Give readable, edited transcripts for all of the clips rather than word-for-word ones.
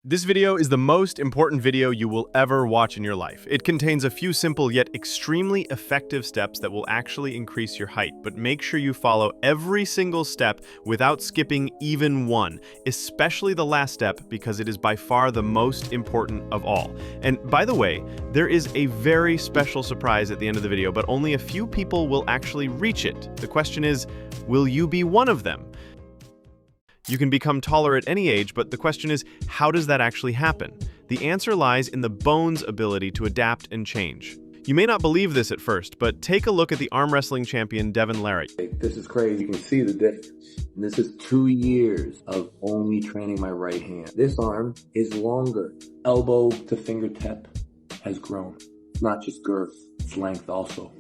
This video is the most important video you will ever watch in your life. It contains a few simple yet extremely effective steps that will actually increase your height, but make sure you follow every single step without skipping even one, especially the last step because it is by far the most important of all. And by the way, there is a very special surprise at the end of the video, but only a few people will actually reach it. The question is, will you be one of them? You can become taller at any age, but the question is, how does that actually happen? The answer lies in the bone's ability to adapt and change. You may not believe this at first, but take a look at the arm wrestling champion Devin Larry. This is crazy. You can see the difference. And this is 2 years of only training my right hand. This arm is longer. Elbow to fingertip has grown. It's not just girth, it's length also.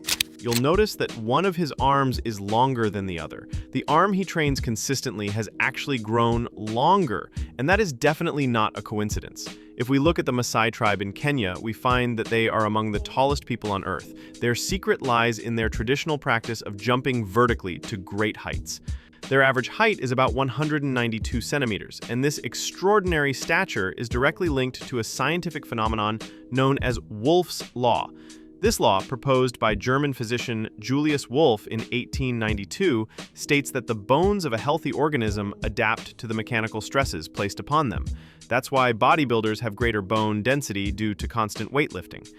You'll notice that one of his arms is longer than the other. The arm he trains consistently has actually grown longer, and that is definitely not a coincidence. If we look at the Maasai tribe in Kenya, we find that they are among the tallest people on Earth. Their secret lies in their traditional practice of jumping vertically to great heights. Their average height is about 192 centimeters, and this extraordinary stature is directly linked to a scientific phenomenon known as Wolff's Law. This law, proposed by German physician Julius Wolff in 1892, states that the bones of a healthy organism adapt to the mechanical stresses placed upon them. That's why bodybuilders have greater bone density due to constant weightlifting.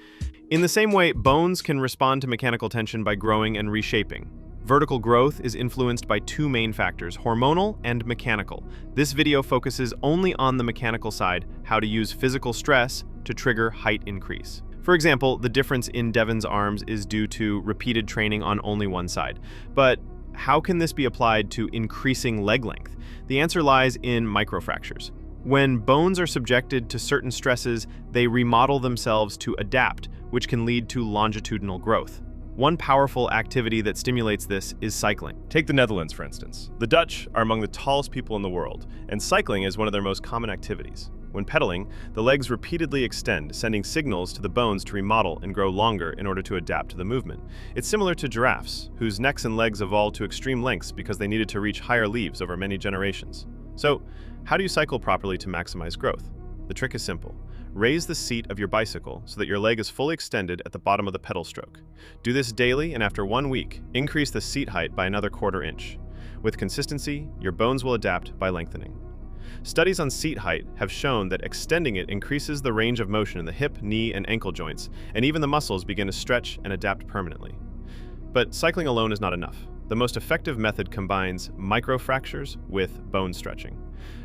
In the same way, bones can respond to mechanical tension by growing and reshaping. Vertical growth is influenced by two main factors, hormonal and mechanical. This video focuses only on the mechanical side, how to use physical stress to trigger height increase. For example, the difference in Devin's arms is due to repeated training on only one side. But how can this be applied to increasing leg length? The answer lies in microfractures. When bones are subjected to certain stresses, they remodel themselves to adapt, which can lead to longitudinal growth. One powerful activity that stimulates this is cycling. Take the Netherlands, for instance. The Dutch are among the tallest people in the world, and cycling is one of their most common activities. When pedaling, the legs repeatedly extend, sending signals to the bones to remodel and grow longer in order to adapt to the movement. It's similar to giraffes, whose necks and legs evolved to extreme lengths because they needed to reach higher leaves over many generations. So, how do you cycle properly to maximize growth? The trick is simple. Raise the seat of your bicycle so that your leg is fully extended at the bottom of the pedal stroke. Do this daily, and after 1 week, increase the seat height by another 1/4 inch. With consistency, your bones will adapt by lengthening. Studies on seat height have shown that extending it increases the range of motion in the hip, knee, and ankle joints, and even the muscles begin to stretch and adapt permanently. But cycling alone is not enough. The most effective method combines microfractures with bone stretching.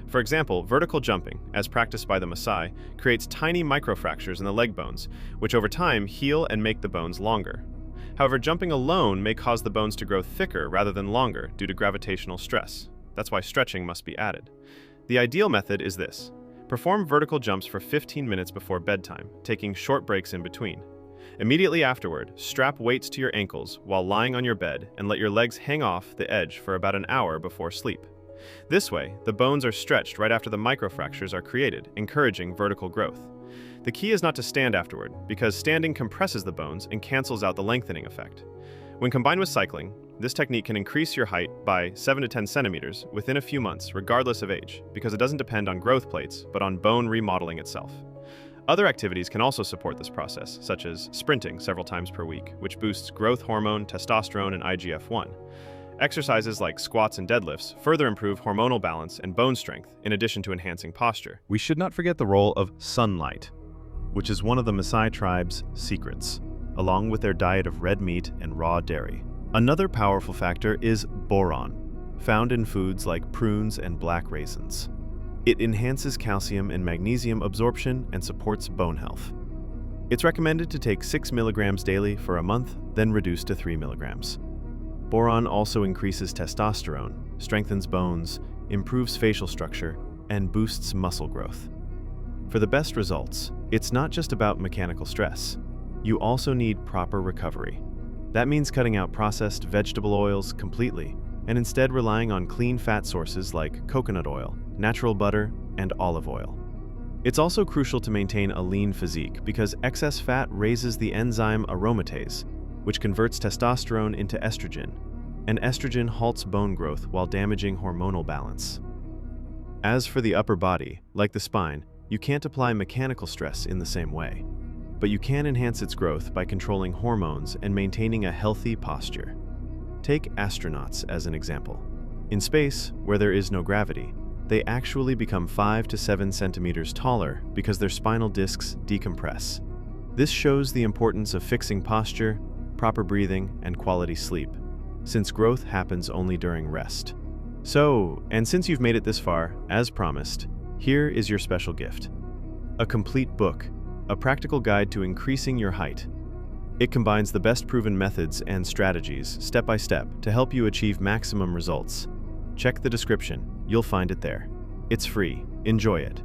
For example, vertical jumping, as practiced by the Maasai, creates tiny microfractures in the leg bones, which over time heal and make the bones longer. However, jumping alone may cause the bones to grow thicker rather than longer due to gravitational stress. That's why stretching must be added. The ideal method is this. Perform vertical jumps for 15 minutes before bedtime, taking short breaks in between. Immediately afterward, strap weights to your ankles while lying on your bed and let your legs hang off the edge for about an hour before sleep. This way, the bones are stretched right after the microfractures are created, encouraging vertical growth. The key is not to stand afterward, because standing compresses the bones and cancels out the lengthening effect. When combined with cycling, this technique can increase your height by 7 to 10 centimeters within a few months, regardless of age, because it doesn't depend on growth plates, but on bone remodeling itself. Other activities can also support this process, such as sprinting several times per week, which boosts growth hormone, testosterone, and IGF-1. Exercises like squats and deadlifts further improve hormonal balance and bone strength, in addition to enhancing posture. We should not forget the role of sunlight, which is one of the Maasai tribe's secrets, along with their diet of red meat and raw dairy. Another powerful factor is boron, found in foods like prunes and black raisins. It enhances calcium and magnesium absorption and supports bone health. It's recommended to take 6 milligrams daily for a month, then reduce to 3 milligrams. Boron also increases testosterone, strengthens bones, improves facial structure, and boosts muscle growth. For the best results, it's not just about mechanical stress. You also need proper recovery. That means cutting out processed vegetable oils completely and instead relying on clean fat sources like coconut oil, natural butter, and olive oil. It's also crucial to maintain a lean physique because excess fat raises the enzyme aromatase, which converts testosterone into estrogen, and estrogen halts bone growth while damaging hormonal balance. As for the upper body, like the spine, You can't apply mechanical stress in the same way, but you can enhance its growth by controlling hormones and maintaining a healthy posture. Take astronauts as an example. In space, where there is no gravity, they actually become 5 to 7 centimeters taller because their spinal discs decompress. This shows the importance of fixing posture, proper breathing, and quality sleep, since growth happens only during rest. So, and since you've made it this far, as promised, here is your special gift. A complete book, a practical guide to increasing your height. It combines the best proven methods and strategies, step by step, to help you achieve maximum results. Check the description, you'll find it there. It's free, enjoy it.